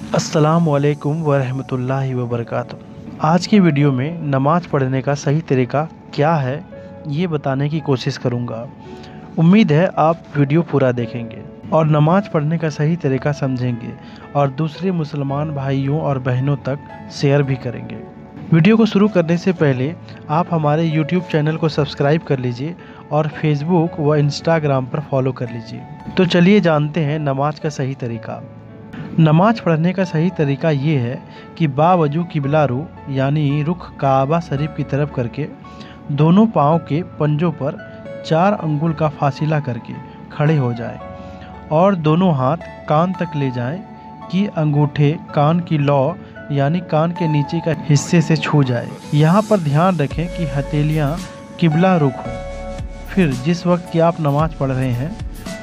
अस्सलामुअलैकुम वरहमतुल्लाहि वबरकातुहू। आज की वीडियो में नमाज़ पढ़ने का सही तरीका क्या है ये बताने की कोशिश करूँगा। उम्मीद है आप वीडियो पूरा देखेंगे और नमाज़ पढ़ने का सही तरीका समझेंगे और दूसरे मुसलमान भाइयों और बहनों तक शेयर भी करेंगे। वीडियो को शुरू करने से पहले आप हमारे यूट्यूब चैनल को सब्सक्राइब कर लीजिए और फेसबुक व इंस्टाग्राम पर फॉलो कर लीजिए। तो चलिए जानते हैं नमाज का सही तरीका। नमाज पढ़ने का सही तरीका ये है कि बावजू किबला रू यानी रुख काबा शरीफ की तरफ करके दोनों पाँव के पंजों पर 4 अंगुल का फासिला करके खड़े हो जाएं और दोनों हाथ कान तक ले जाएं कि अंगूठे कान की लौ यानी कान के नीचे का हिस्से से छू जाए। यहाँ पर ध्यान रखें कि हथेलियाँ किबला रुख हों। फिर जिस वक्त की आप नमाज पढ़ रहे हैं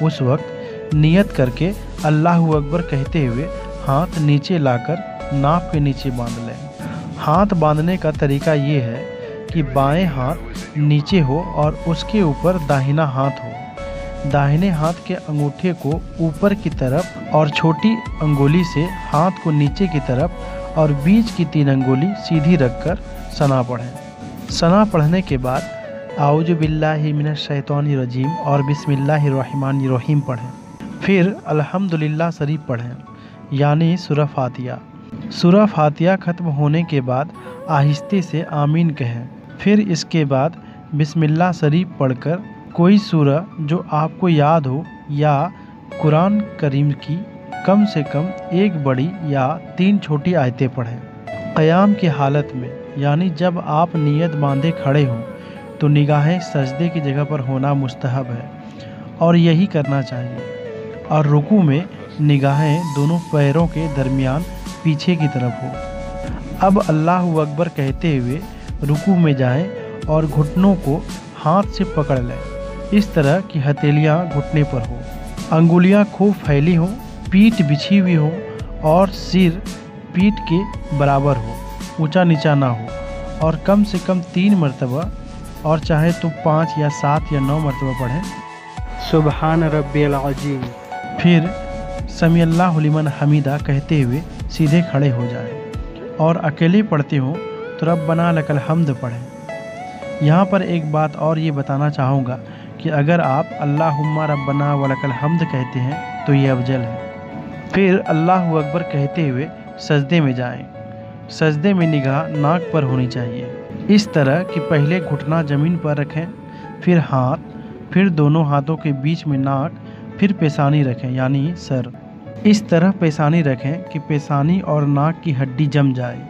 उस वक्त नियत करके अल्लाहु अकबर कहते हुए हाथ नीचे लाकर नाक के नीचे बांध लें। हाथ बांधने का तरीका ये है कि बाएं हाथ नीचे हो और उसके ऊपर दाहिना हाथ हो। दाहिने हाथ के अंगूठे को ऊपर की तरफ और छोटी अंगुली से हाथ को नीचे की तरफ और बीच की 3 अंगुली सीधी रखकर सना पढ़ें। सना पढ़ने के बाद आऊज़ु बिल्लाहि मिनश शैतानिर रजीम और बिस्मिल्लाहिर रहमानिर रहीम पढ़ें। फिर अल्हम्दुलिल्लाह शरीफ पढ़ें यानी सूरह फातिहा। सूरह फातिहा ख़त्म होने के बाद आहिस्ते से आमीन कहें। फिर इसके बाद बिस्मिल्लाह शरीफ पढ़कर कोई सूरह जो आपको याद हो या कुरान करीम की कम से कम 1 बड़ी या 3 छोटी आयतें पढ़ें। क़याम की हालत में यानी जब आप नियत बांधे खड़े हों तो निगाहें सजदे की जगह पर होना मुस्तहब है और यही करना चाहिए। और रुकू में निगाहें दोनों पैरों के दरमियान पीछे की तरफ हो। अब अल्लाहु अकबर कहते हुए रुकू में जाएं और घुटनों को हाथ से पकड़ लें इस तरह कि हथेलियां घुटने पर हो, अंगुलियां खूब फैली हों, पीठ बिछी हुई हो और सिर पीठ के बराबर हो, ऊंचा नीचा ना हो और कम से कम 3 मरतबा और चाहे तो 5 या 7 या 9 मरतबा पढ़ें सुबहान रब्बियल अज़ीम। फिर समी अल्लाहु लिमन हमीदा कहते हुए सीधे खड़े हो जाएं और अकेले पढ़ते हो तो रब्बना लकल हम्द पढ़ें। यहाँ पर एक बात और ये बताना चाहूँगा कि अगर आप अल्लाहुम्मा रब्बना वलकल हम्द कहते हैं तो ये अफजल है। फिर अल्लाहु अकबर कहते हुए सजदे में जाएं। सजदे में निगाह नाक पर होनी चाहिए इस तरह कि पहले घुटना ज़मीन पर रखें, फिर हाथ, फिर दोनों हाथों के बीच में नाक, फिर पेशानी रखें यानी सर। इस तरह पेशानी रखें कि पेशानी और नाक की हड्डी जम जाए।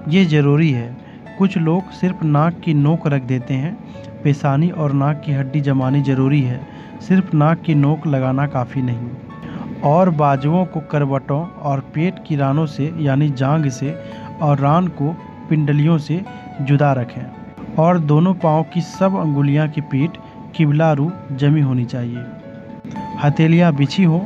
ये ज़रूरी है। कुछ लोग सिर्फ नाक की नोक रख देते हैं। पेशानी और नाक की हड्डी जमानी ज़रूरी है, सिर्फ नाक की नोक लगाना काफ़ी नहीं। और बाजुओं को करवटों और पेट की रानों से यानी जांघ से और रान को पिंडलियों से जुदा रखें और दोनों पाँव की सब अंगुलियां की पीठ किबला रू जमी होनी चाहिए। हथेलियाँ बिछी हो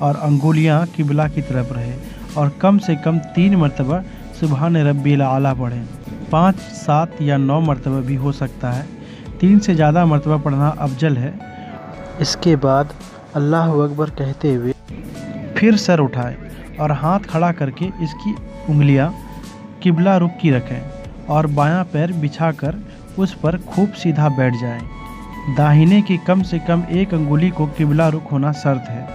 और अंगुलियां किबला की तरफ रहे और कम से कम 3 मरतबा सुबहान रब्बिल आला पढ़ें। 5, 7 या 9 मरतबा भी हो सकता है। 3 से ज़्यादा मरतबा पढ़ना अफजल है। इसके बाद अल्लाहु अकबर कहते हुए फिर सर उठाएं और हाथ खड़ा करके इसकी उंगलियां किबला रुख की रखें और बायां पैर बिछाकर उस पर खूब सीधा बैठ जाएं। दाहिने की कम से कम 1 अंगुली को किबला रुख होना शर्त है।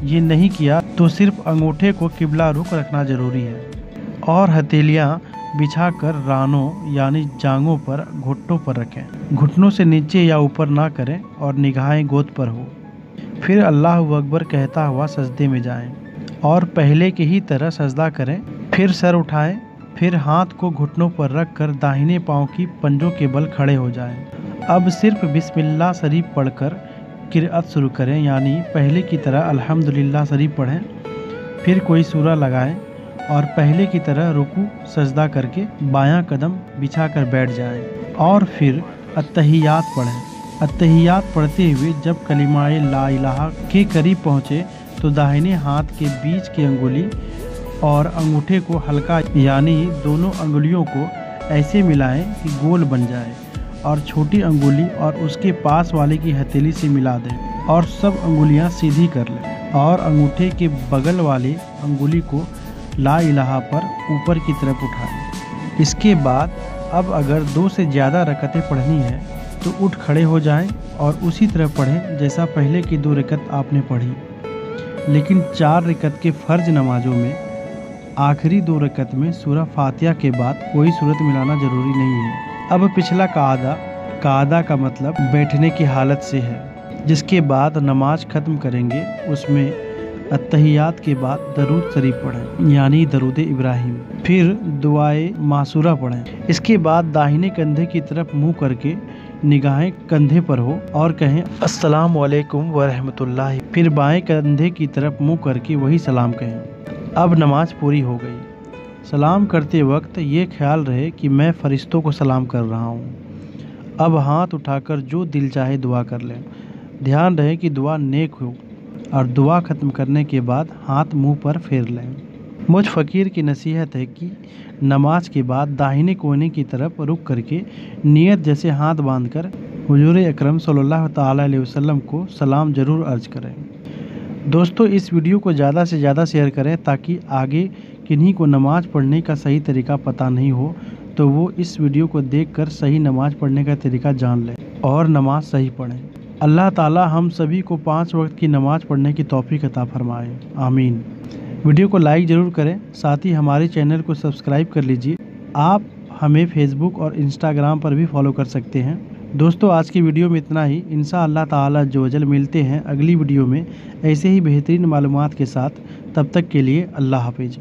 ये नहीं किया तो सिर्फ अंगूठे को किबला रुख रखना ज़रूरी है और हथेलियां बिछाकर रानों यानी जांघों पर घुटनों पर रखें। घुटनों से नीचे या ऊपर ना करें और निगाहें गोद पर हो। फिर अल्लाहु अकबर कहता हुआ सजदे में जाएं और पहले की ही तरह सजदा करें। फिर सर उठाएं, फिर हाथ को घुटनों पर रखकर दाहिने पाँव की पंजों के बल खड़े हो जाएं। अब सिर्फ बिस्मिल्लाह शरीफ पढ़कर किराअत शुरू करें यानी पहले की तरह अल्हम्दुलिल्लाह शरीफ पढ़ें। फिर कोई सूरा लगाएं और पहले की तरह रुकू सजदा करके बायां कदम बिछाकर बैठ जाएं और फिर अत्तहियात पढ़ें। अत्तहियात पढ़ते हुए जब कलिमाए ला इलाहा के करीब पहुँचे तो दाहिने हाथ के बीच की अंगुली और अंगूठे को हल्का यानी दोनों अंगुलियों को ऐसे मिलाएं कि गोल बन जाए और छोटी अंगुली और उसके पास वाले की हथेली से मिला दें और सब अंगुलियां सीधी कर लें और अंगूठे के बगल वाली अंगुली को ला इलाहा पर ऊपर की तरफ उठाएं। इसके बाद अब अगर 2 से ज़्यादा रकतें पढ़नी है तो उठ खड़े हो जाएं और उसी तरह पढ़ें जैसा पहले की 2 रकत आपने पढ़ी। लेकिन 4 रकत के फ़र्ज नमाजों में आखिरी 2 रकत में सूरह फातिहा के बाद कोई सूरत मिलाना ज़रूरी नहीं है। अब पिछला कादा का मतलब बैठने की हालत से है, जिसके बाद नमाज ख़त्म करेंगे उसमें अत्तहियात के बाद दरूद शरीफ पढ़ें यानी दरूद इब्राहिम, फिर दुआए मासूरा पढ़ें। इसके बाद दाहिने कंधे की तरफ मुंह करके निगाहें कंधे पर हो और कहें अस्सलामु अलैकुम व रहमतुल्लाह, फिर बाएं कंधे की तरफ मुंह करके वही सलाम कहें। अब नमाज पूरी हो गई। सलाम करते वक्त ये ख्याल रहे कि मैं फ़रिश्तों को सलाम कर रहा हूँ। अब हाथ उठाकर जो दिल चाहे दुआ कर लें। ध्यान रहे कि दुआ नेक हो और दुआ ख़त्म करने के बाद हाथ मुंह पर फेर लें। मुझ फ़कीर की नसीहत है कि नमाज के बाद दाहिने कोने की तरफ रुक करके नियत जैसे हाथ बांधकर हुजूर अकरम सल्लल्लाहु ताला अलैहि वसल्लम को सलाम ज़रूर अर्ज करें। दोस्तों, इस वीडियो को ज़्यादा से ज़्यादा शेयर करें ताकि आगे किन्हीं को नमाज़ पढ़ने का सही तरीका पता नहीं हो तो वो इस वीडियो को देखकर सही नमाज़ पढ़ने का तरीका जान लें और नमाज सही पढ़ें। अल्लाह ताला हम सभी को 5 वक्त की नमाज़ पढ़ने की तौफीक अता फरमाए, आमीन। वीडियो को लाइक ज़रूर करें, साथ ही हमारे चैनल को सब्सक्राइब कर लीजिए। आप हमें फेसबुक और इंस्टाग्राम पर भी फॉलो कर सकते हैं। दोस्तों, आज की वीडियो में इतना ही। इंशाअल्लाह ताला अज़्ज़ व जल मिलते हैं अगली वीडियो में ऐसे ही बेहतरीन मालूमात के साथ। तब तक के लिए अल्लाह हाफ़िज़।